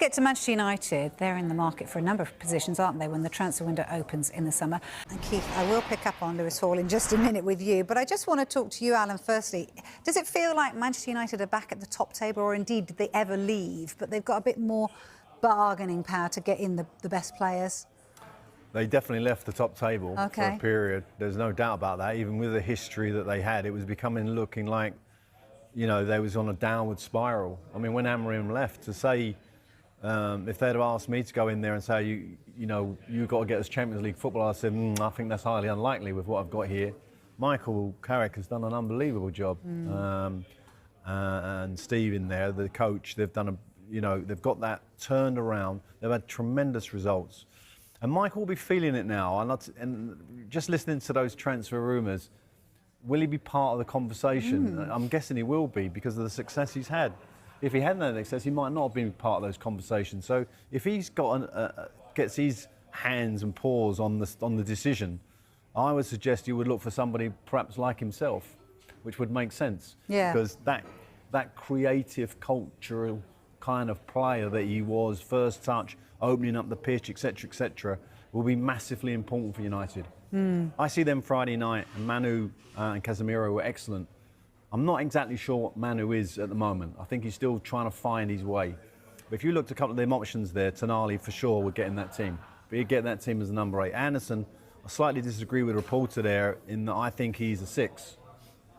get to Manchester United. They're in the market for a number of positions, aren't they, when the transfer window opens in the summer? And Keith, I will pick up on Lewis Hall in just a minute with you, but I just want to talk to you, Alan, firstly. Does it feel like Manchester United are back at the top table, or indeed did they ever leave, but they've got a bit more bargaining power to get in the best players? They definitely left the top table for a period. There's no doubt about that. Even with the history that they had, it was looking like, you know, they was on a downward spiral. I mean, when Amorim left, to say, if they'd have asked me to go in there and say, you know, you've got to get us Champions League football, I said, I think that's highly unlikely with what I've got here. Michael Carrick has done an unbelievable job. And Steve in there, the coach, they've done they've got that turned around. They've had tremendous results. And Michael will be feeling it now. And just listening to those transfer rumours, will he be part of the conversation? I'm guessing he will be because of the success he's had. If he hadn't had success, he might not have been part of those conversations. So if he's got gets his hands and paws on the decision, I would suggest you would look for somebody perhaps like himself, which would make sense. Yeah. Because that creative, cultural kind of player that he was, first touch, opening up the pitch, etc., will be massively important for United. I see them Friday night, and Manu and Casemiro were excellent. I'm not exactly sure what Manu is at the moment. I think he's still trying to find his way. But if you looked at a couple of them options there, Tonali for sure would get in that team. But he'd get that team as a number 8. Anderson, I slightly disagree with the reporter there in that I think he's a 6.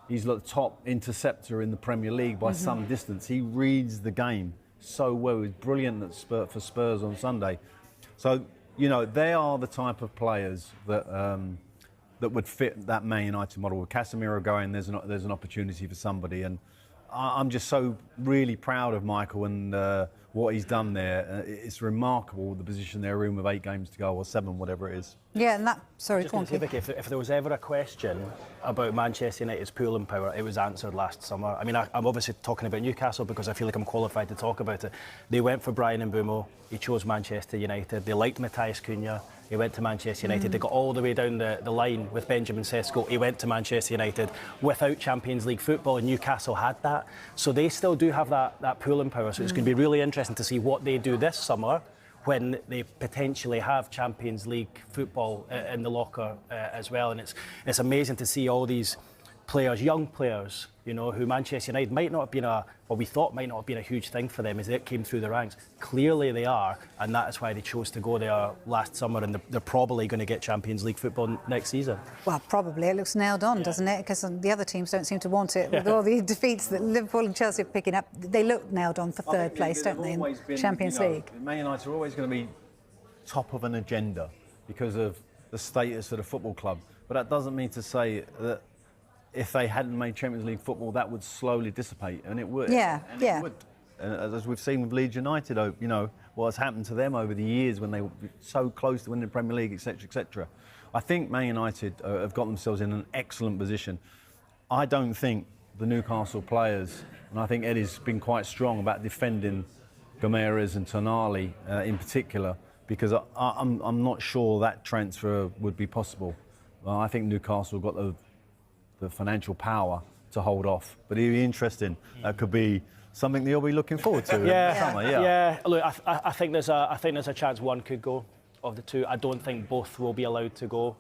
He's the top interceptor in the Premier League by some distance. He reads the game so well. He was brilliant for Spurs on Sunday. So, you know, they are the type of players that that would fit that Man United model. With Casemiro going, there's an opportunity for somebody, and I'm just so really proud of Michael and what he's done there. It's remarkable, the position they're in with 8 games to go, or 7, whatever it is. Yeah, and if there was ever a question about Manchester United's pulling power, it was answered last summer. I mean, I'm obviously talking about Newcastle because I feel like I'm qualified to talk about it. They went for Brian Mbeumo. He chose Manchester United. They liked Matthias Cunha. He went to Manchester United. They got all the way down the line with Benjamin Sesko. He went to Manchester United without Champions League football, and Newcastle had that. So they still do have that pulling power. So it's going to be really interesting to see what they do this summer when they potentially have Champions League football in the locker as well. And it's amazing to see all these players, young players, you know, who Manchester United might not have been we thought might not have been a huge thing for them as it came through the ranks. Clearly they are, and that is why they chose to go there last summer, and they're probably going to get Champions League football next season. Well, probably. It looks nailed on, doesn't it? Because the other teams don't seem to want it. With all the defeats that Liverpool and Chelsea are picking up, they look nailed on for third place, don't they, in Champions League? Man United are always going to be top of an agenda because of the status of the football club. But that doesn't mean to say that if they hadn't made Champions League football, that would slowly dissipate, and it would. It would. And as we've seen with Leeds United, you know, what has happened to them over the years when they were so close to winning the Premier League, etc., etc. I think Man United have got themselves in an excellent position. I don't think the Newcastle players, and I think Eddie's been quite strong about defending Gomes and Tonali in particular, because I'm not sure that transfer would be possible. I think Newcastle got the financial power to hold off, but it'd be interesting. That could be something that you'll be looking forward to in the summer. Yeah. Look, I think there's a chance one could go of the two. I don't think both will be allowed to go.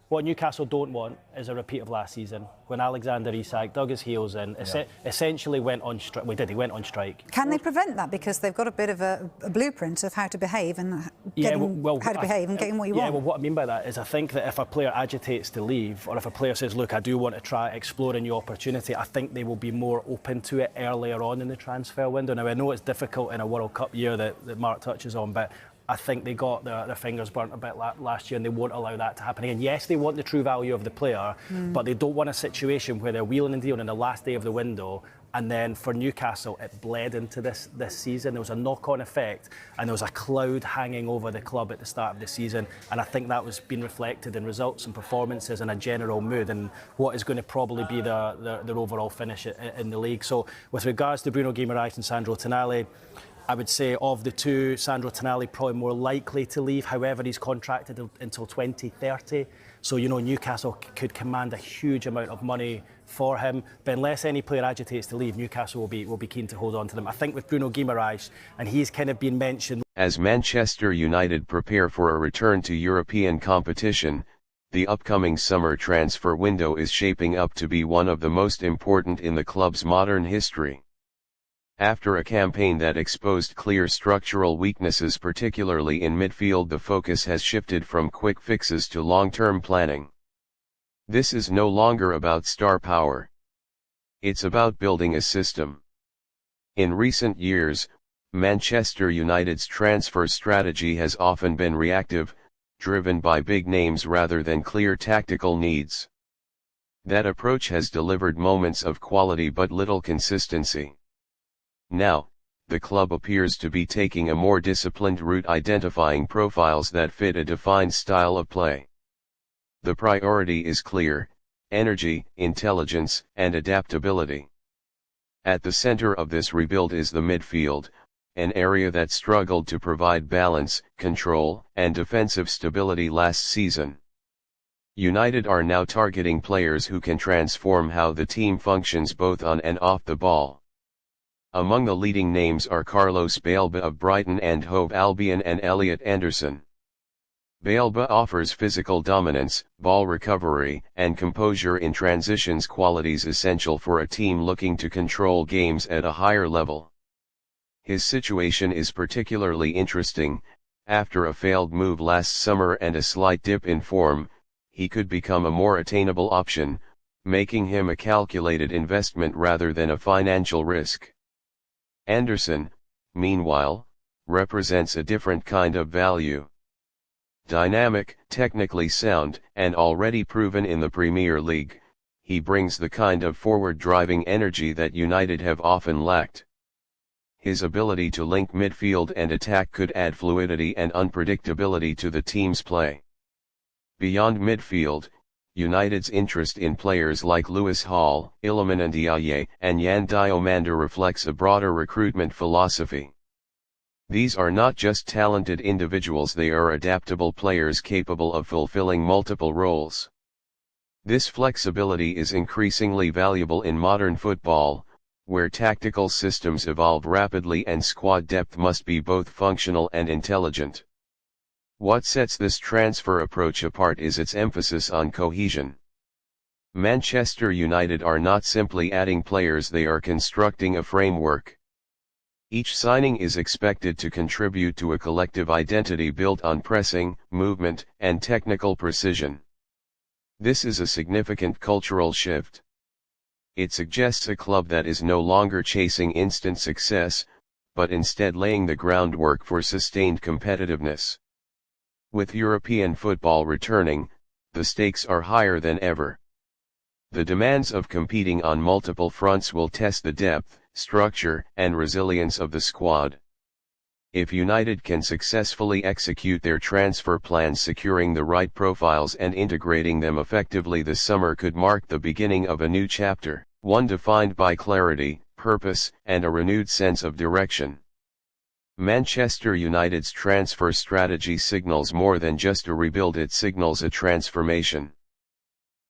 What Newcastle don't want is a repeat of last season when Alexander Isak dug his heels in, essentially went on strike. He went on strike. Can they prevent that? Because they've got a bit of a blueprint of how to behave and getting what you want. Yeah, well, what I mean by that is I think that if a player agitates to leave, or if a player says, look, I do want to try explore a new opportunity, I think they will be more open to it earlier on in the transfer window. Now, I know it's difficult in a World Cup year that Mark touches on, but I think they got their fingers burnt a bit last year, and they won't allow that to happen again. Yes, they want the true value of the player, but they don't want a situation where they're wheeling and dealing in the last day of the window, and then for Newcastle it bled into this season. There was a knock-on effect, and there was a cloud hanging over the club at the start of the season, and I think that was being reflected in results and performances and a general mood and what is going to probably be their overall finish in the league. So with regards to Bruno Guimaraes and Sandro Tonali, I would say of the two, Sandro Tonali probably more likely to leave. However, he's contracted until 2030. So, you know, Newcastle could command a huge amount of money for him. But unless any player agitates to leave, Newcastle will be keen to hold on to them. I think with Bruno Guimaraes, and he's kind of been mentioned. As Manchester United prepare for a return to European competition, the upcoming summer transfer window is shaping up to be one of the most important in the club's modern history. After a campaign that exposed clear structural weaknesses, particularly in midfield, the focus has shifted from quick fixes to long-term planning. This is no longer about star power. It's about building a system. In recent years, Manchester United's transfer strategy has often been reactive, driven by big names rather than clear tactical needs. That approach has delivered moments of quality but little consistency. Now, the club appears to be taking a more disciplined route, identifying profiles that fit a defined style of play. The priority is clear: energy, intelligence, and adaptability. At the center of this rebuild is the midfield, an area that struggled to provide balance, control, and defensive stability last season. United are now targeting players who can transform how the team functions both on and off the ball. Among the leading names are Carlos Baleba of Brighton and Hove Albion and Elliot Anderson. Baleba offers physical dominance, ball recovery, and composure in transitions, qualities essential for a team looking to control games at a higher level. His situation is particularly interesting. After a failed move last summer and a slight dip in form, he could become a more attainable option, making him a calculated investment rather than a financial risk. Anderson, meanwhile, represents a different kind of value. Dynamic, technically sound, and already proven in the Premier League, he brings the kind of forward-driving energy that United have often lacked. His ability to link midfield and attack could add fluidity and unpredictability to the team's play. Beyond midfield, United's interest in players like Lewis Hall, Iliman Ndiaye, and Yan Diomande reflects a broader recruitment philosophy. These are not just talented individuals, they are adaptable players capable of fulfilling multiple roles. This flexibility is increasingly valuable in modern football, where tactical systems evolve rapidly and squad depth must be both functional and intelligent. What sets this transfer approach apart is its emphasis on cohesion. Manchester United are not simply adding players, they are constructing a framework. Each signing is expected to contribute to a collective identity built on pressing, movement, and technical precision. This is a significant cultural shift. It suggests a club that is no longer chasing instant success, but instead laying the groundwork for sustained competitiveness. With European football returning, the stakes are higher than ever. The demands of competing on multiple fronts will test the depth, structure, and resilience of the squad. If United can successfully execute their transfer plans, securing the right profiles and integrating them effectively, the summer could mark the beginning of a new chapter, one defined by clarity, purpose, and a renewed sense of direction. Manchester United's transfer strategy signals more than just a rebuild, it signals a transformation.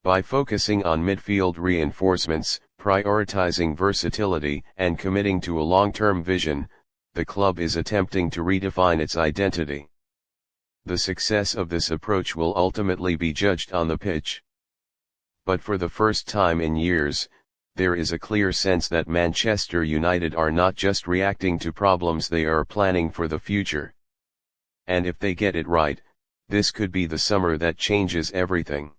By focusing on midfield reinforcements, prioritizing versatility, and committing to a long-term vision, the club is attempting to redefine its identity. The success of this approach will ultimately be judged on the pitch. But for the first time in years, there is a clear sense that Manchester United are not just reacting to problems, they are planning for the future. And if they get it right, this could be the summer that changes everything.